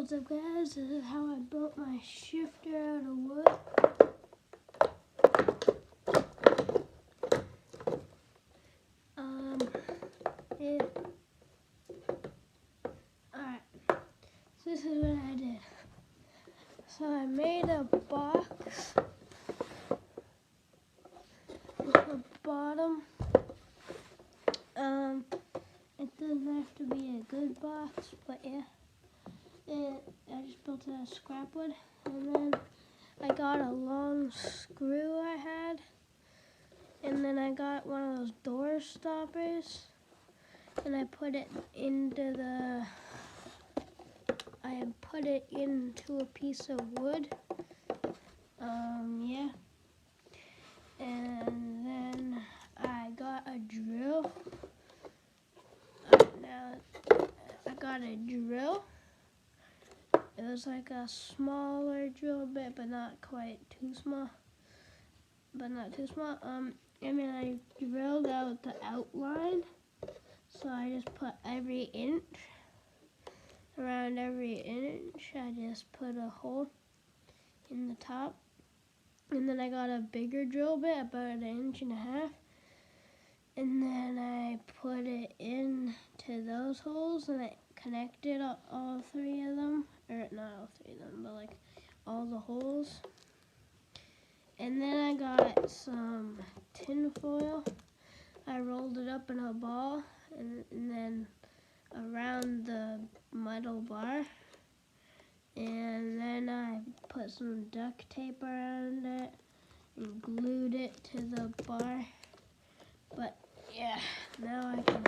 What's up, guys? This is how I built my shifter out of wood. Alright, so this is what I did. So I made a box with a bottom. It doesn't have to be a good box, but yeah. I just built it out of scrap wood, and then I got a long screw I had, and then I got one of those door stoppers, and I put it into a piece of wood. Yeah. And then I got a drill. Now I got a drill. It was like a smaller drill bit, but not quite too small. And then I drilled out the outline. So I just put every inch. Around every inch, I just put a hole in the top. And then I got a bigger drill bit, about 1.5 inches. And then I put it into those holes, and I connected all 3 of them. Or not all 3 of them, but like all the holes. And then I got some tin foil. I rolled it up in a ball, and then around the metal bar. And then I put some duct tape around it and glued it to the bar. But yeah, now I can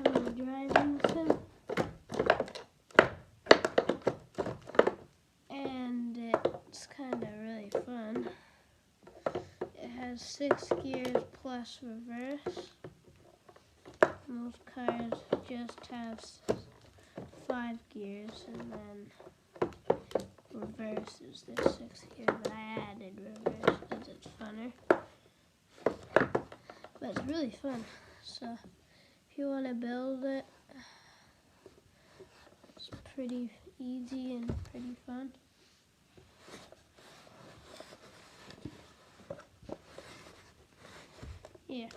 tell the driving sim. And it's kind of really fun. It has 6 gears plus reverse. Most cars just have 5 gears, and then reverse is the 6th gear, but I added reverse because it's funner. But it's really fun, so if you want to build it, it's pretty easy and pretty fun. Yeah.